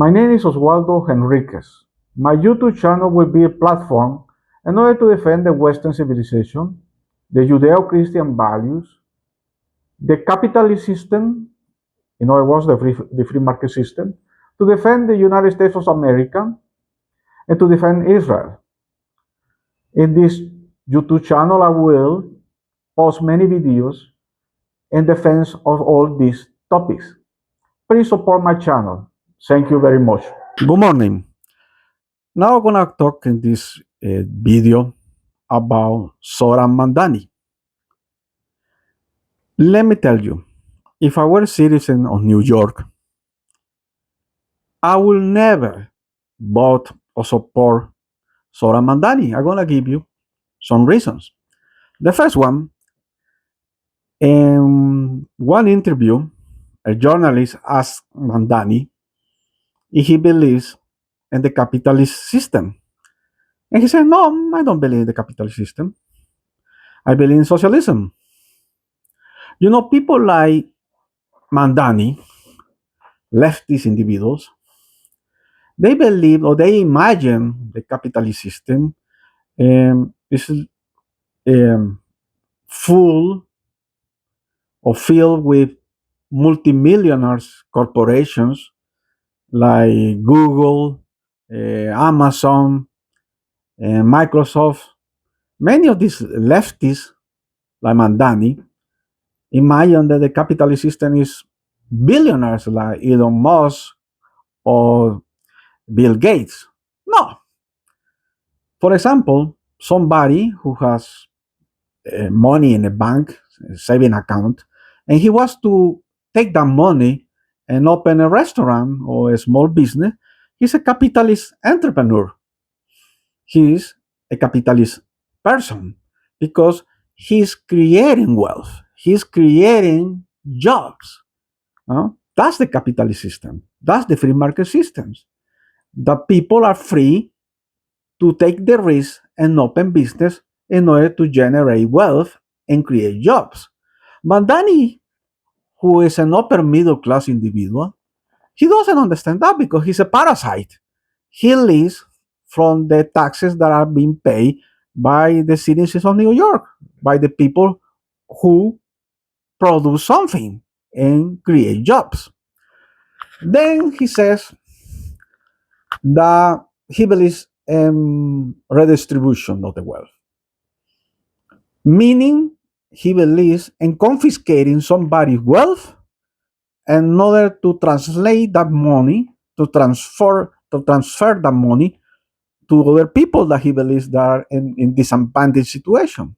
My name is Oswaldo Henriquez. My YouTube channel will be a platform in order to defend the Western civilization, the Judeo-Christian values, the capitalist system, in other words, the free market system, to defend the United States of America, and to defend Israel. In this YouTube channel, I will post many videos in defense of all these topics. Please support my channel. Thank you very much. Good morning. Now I'm gonna talk in this video about Zorhan Mandani. Let me tell you, if I were a citizen of New York, I will never vote or support Zorhan Mandani. I'm gonna give you some reasons. The first one, in one interview, a journalist asked Mandani if he believes in the capitalist system. And he said, no, I don't believe in the capitalist system. I believe in socialism. You know, people like Mandani, leftist individuals, they believe or they imagine the capitalist system is full or filled with multimillionaires corporations like Google, Amazon, Microsoft. Many of these leftists, like Mandani, imagine that the capitalist system is billionaires like Elon Musk or Bill Gates. No. For example, somebody who has money in a bank, a saving account, and he wants to take that money and open a restaurant or a small business, he's a capitalist entrepreneur. He's a capitalist person because he's creating wealth. He's creating jobs. That's the capitalist system. That's the free market systems. The people are free to take the risk and open business in order to generate wealth and create jobs. Mandani, who is an upper middle class individual, he doesn't understand that because he's a parasite. He lives from the taxes that are being paid by the citizens of New York, by the people who produce something and create jobs. Then he says that he believes in redistribution of the wealth, meaning he believes in confiscating somebody's wealth in order to translate that money, to transfer that money to other people that he believes that are in disadvantaged situation.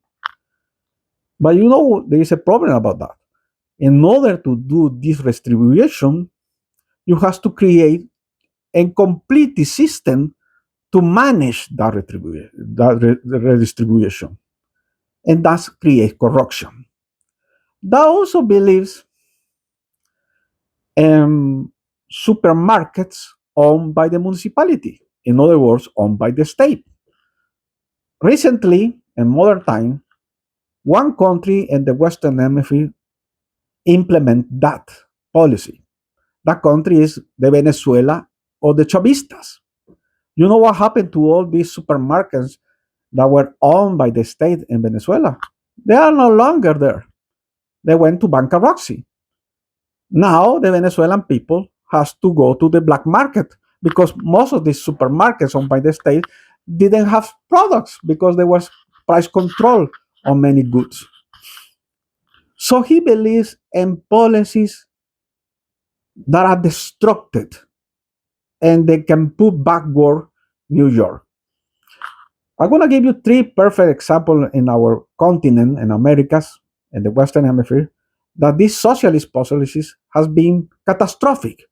But you know, there is a problem about that. In order to do this redistribution, you have to create a complete system to manage that redistribution. And that creates corruption. That also believes supermarkets owned by the municipality. In other words, owned by the state. Recently, in modern time, one country in the Western Hemisphere implement that policy. That country is the Venezuela or the Chavistas. You know what happened to all these supermarkets that were owned by the state in Venezuela? They are no longer there. They went to bankruptcy. Now the Venezuelan people has to go to the black market because most of these supermarkets owned by the state didn't have products because there was price control on many goods. So he believes in policies that are destructive and they can put backward New York. I'm going to give you three perfect examples in our continent, in Americas, in the Western Hemisphere, that these socialist policies has been catastrophic.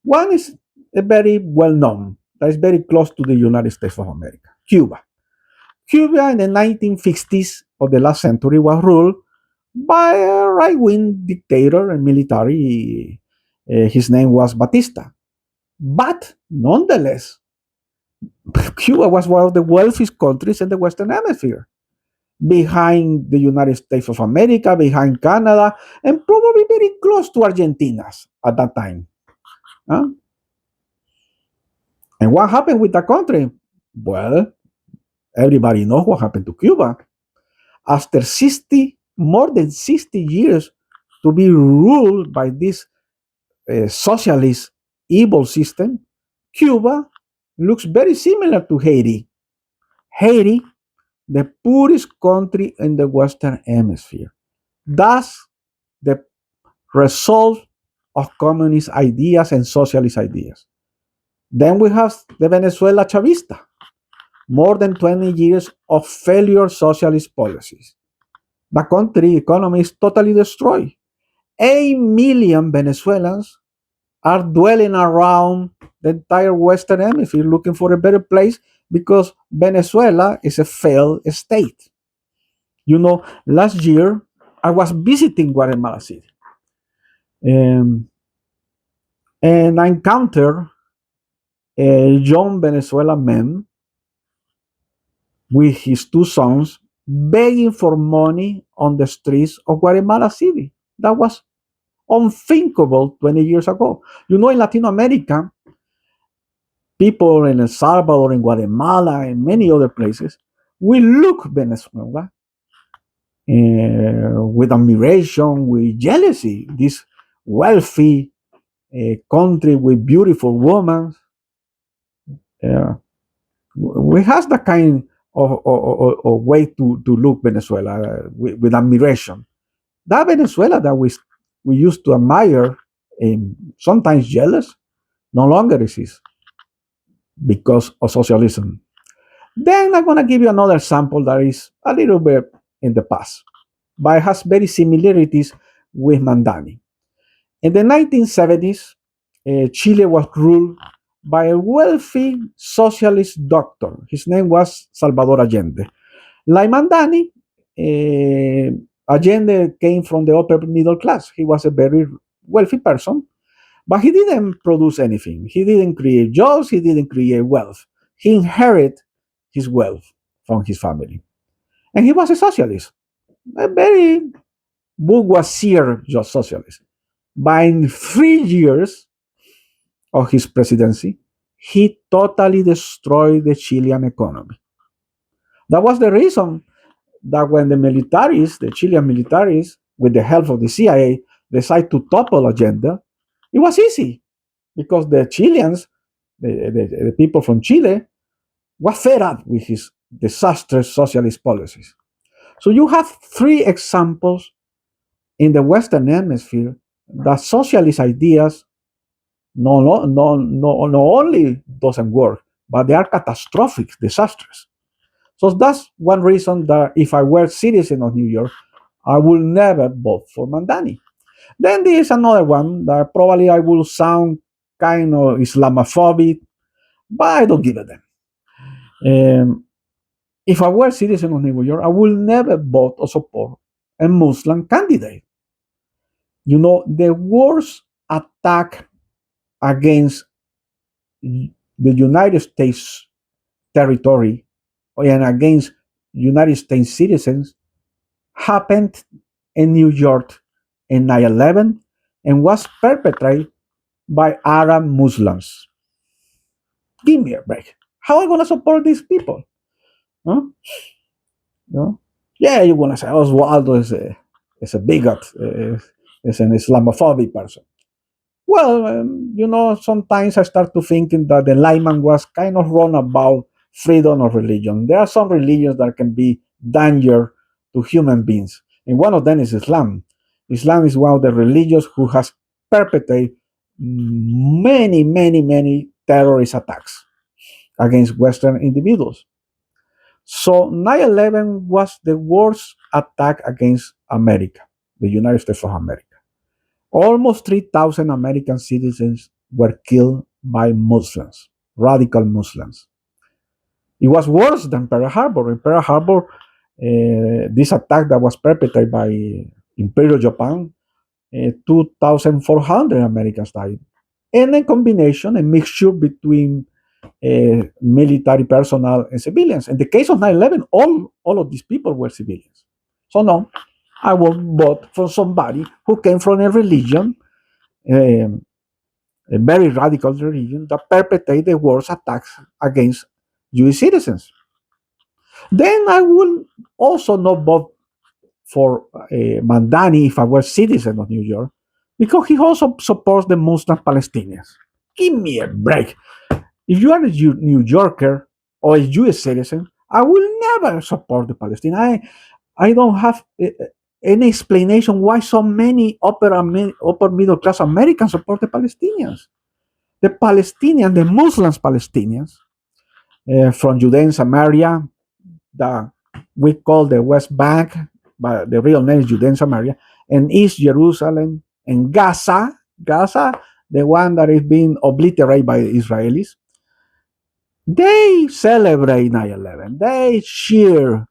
One is a very well known, that is very close to the United States of America, Cuba. Cuba in the 1950s of the last century was ruled by a right-wing dictator and military. His name was Batista. But nonetheless, Cuba was one of the wealthiest countries in the Western Hemisphere, behind the United States of America, behind Canada, and probably very close to Argentina at that time. Huh? And what happened with the country? Well, everybody knows what happened to Cuba. After 60, more than 60 years to be ruled by this socialist evil system, Cuba looks very similar to Haiti. Haiti, the poorest country in the Western Hemisphere. That's the result of communist ideas and socialist ideas. Then we have the Venezuela Chavista, more than 20 years of failure socialist policies. The country economy is totally destroyed. 8 million Venezuelans are dwelling around the entire Western Hemisphere looking for a better place because Venezuela is a failed state. Last year I was visiting Guatemala City, um, and I encountered a young Venezuelan man with his two sons begging for money on the streets of Guatemala City. That was unthinkable 20 years ago. In Latin America, people in El Salvador, in Guatemala, and many other places, we look Venezuela with admiration, with jealousy. This wealthy country with beautiful women. Uh, we have the kind of way to look Venezuela with admiration. That Venezuela that we used to admire and sometimes jealous no longer exists because of socialism. Then I'm going to give you another sample that is a little bit in the past, but it has very similarities with Mandani. In the 1970s, Chile was ruled by a wealthy socialist doctor. His name was Salvador Allende. Like Mandani, Allende came from the upper middle class. He was a very wealthy person, but he didn't produce anything. He didn't create jobs. He didn't create wealth. He inherited his wealth from his family. And he was a socialist, a very bourgeoisie socialist. But in 3 years of his presidency, he totally destroyed the Chilean economy. That was the reason that when the Chilean militaries, with the help of the CIA, decided to topple Allende, it was easy because the Chileans, the people from Chile, were fed up with his disastrous socialist policies. So you have three examples in the Western Hemisphere that socialist ideas not only doesn't work, but they are catastrophic, disastrous. So that's one reason that if I were citizen of New York, I will never vote for Mandani. Then there is another one that probably I will sound kind of Islamophobic, but I don't give a damn. If I were citizen of New York, I will never vote or support a Muslim candidate. The worst attack against the United States territory and against United States citizens happened in New York in 9/11 and was perpetrated by Arab Muslims. Give me a break. How am I going to support these people? Huh? No? Yeah, you want to say Oswaldo is a bigot, is an Islamophobic person. Well, sometimes I start to thinking that the Enlightenment was kind of wrong about freedom of religion. There are some religions that can be danger to human beings, and one of them is Islam. Islam is one of the religions who has perpetrated many, many, many terrorist attacks against Western individuals. So 9/11 was the worst attack against America, the United States of America. Almost 3,000 American citizens were killed by Muslims, radical Muslims. It was worse than Pearl Harbor. In Pearl Harbor, this attack that was perpetrated by Imperial Japan, 2,400 Americans died. And a combination, a mixture between military personnel and civilians. In the case of 9/11, all of these people were civilians. So no, I will vote for somebody who came from a religion um, a very radical religion that perpetrate the worst attacks against Jewish citizens. Then I will also not vote for Mandani if I were citizen of New York, because he also supports the Muslim Palestinians. Give me a break. If you are a New Yorker or a Jewish citizen, I will never support the Palestinians. I don't have any explanation why so many upper middle class Americans support the Palestinians. The Palestinians, the Muslims Palestinians from Judea and Samaria, that we call the West Bank, but the real name is Judea and Samaria, and East Jerusalem, and Gaza, the one that is being obliterated by the Israelis, they celebrate 9/11. They cheer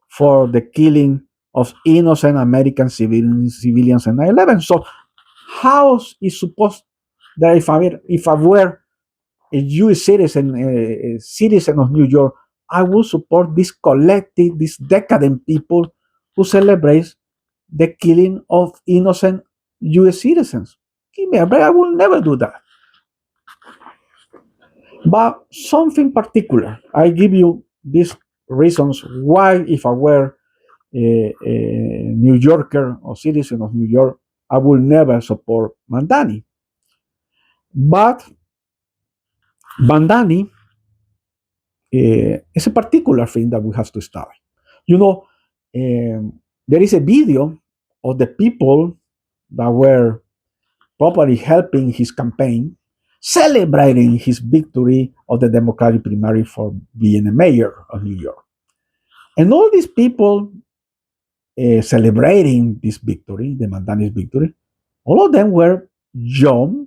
for the killing of innocent American civilians in 9/11. So how is supposed that if I were a Jewish citizen, a citizen of New York, I will support this collective, these decadent people who celebrate the killing of innocent Jewish citizens? Give me a break. I will never do that. But something particular, I give you these reasons why, if I were a New Yorker or citizen of New York, I will never support Mandani. But Mandani is a particular thing that we have to study. You know, there is a video of the people that were probably helping his campaign, celebrating his victory of the Democratic primary for being a mayor of New York. And all these people celebrating this victory, the Mandani's victory, all of them were young,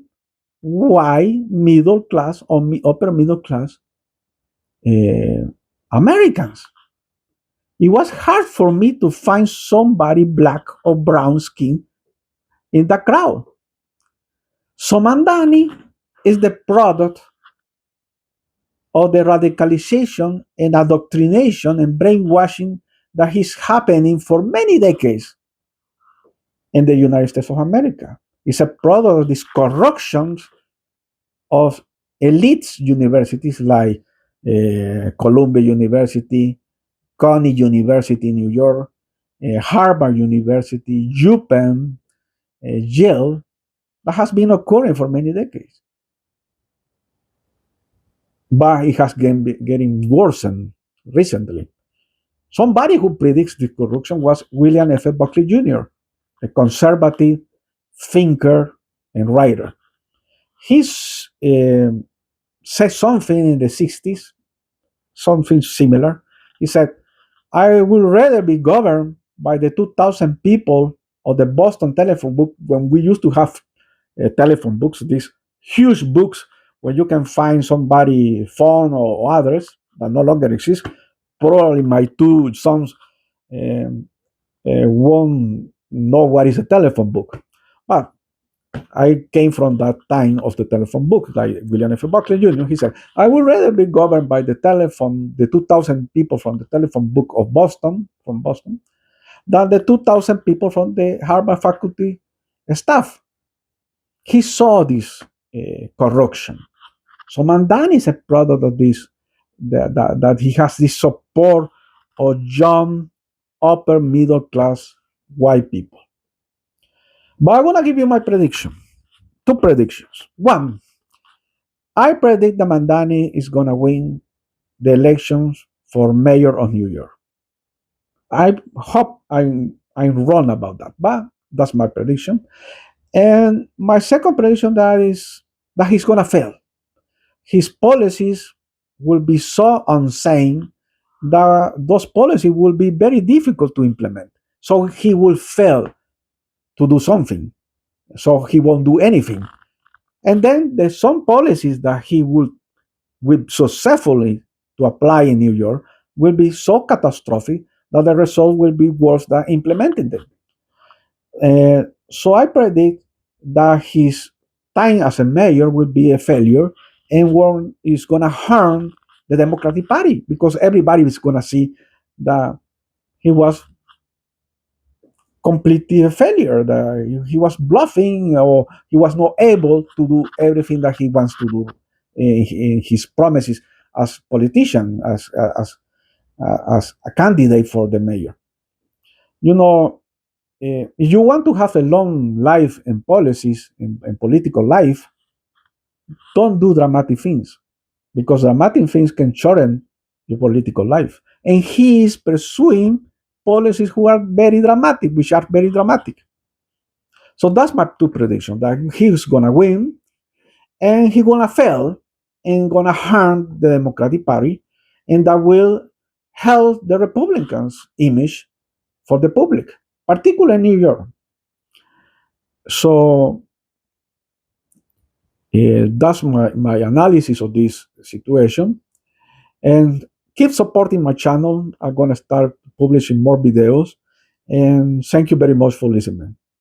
white, middle class or upper middle class uh, Americans. It was hard for me to find somebody black or brown skin in the crowd. So Mandani is the product of the radicalization and indoctrination and brainwashing that is happening for many decades in the United States of America. It's a product of these corruptions of elite universities like Columbia University, Coney University in New York, Harvard University, UPenn, Yale, that has been occurring for many decades. But it has getting worsened recently. Somebody who predicts the corruption was William F. Buckley Jr., a conservative thinker and writer. He said something in the 60s, something similar. He said, I would rather be governed by the 2,000 people of the Boston telephone book when we used to have telephone books, these huge books where you can find somebody phone or others that no longer exist. Probably my two sons um, won't know what is a telephone book. But I came from that time of the telephone book, like William F. Buckley Jr. He said, I would rather be governed by the 2,000 people from the telephone book of Boston, from Boston, than the 2,000 people from the Harvard faculty staff. He saw this corruption. So Mandani is a product of this, that he has this support of young, upper middle class white people. But I want to give you my prediction. Two predictions. One, I predict that Mandani is going to win the elections for mayor of New York. I hope I'm wrong about that, but that's my prediction. And my second prediction that is that he's going to fail. His policies will be so insane that those policies will be very difficult to implement. So he will fail to do something. So he won't do anything. And then there's some policies that he will successfully to apply in New York will be so catastrophic that the result will be worse than implementing them. So I predict that his time as a mayor will be a failure and one is going to harm the Democratic Party because everybody is going to see that he was completely a failure. That he was bluffing, or he was not able to do everything that he wants to do in his promises as politician, as a candidate for the mayor. You know, if you want to have a long life in policies, in political life, don't do dramatic things, because dramatic things can shorten your political life. And he is pursuing policies who are very dramatic, which are very dramatic. So that's my two predictions, that he's gonna win and he's gonna fail and gonna harm the Democratic Party, and that will help the Republicans' image for the public, particularly in New York. So that's my analysis of this situation. And keep supporting my channel. I'm gonna start publishing more videos. And thank you very much for listening.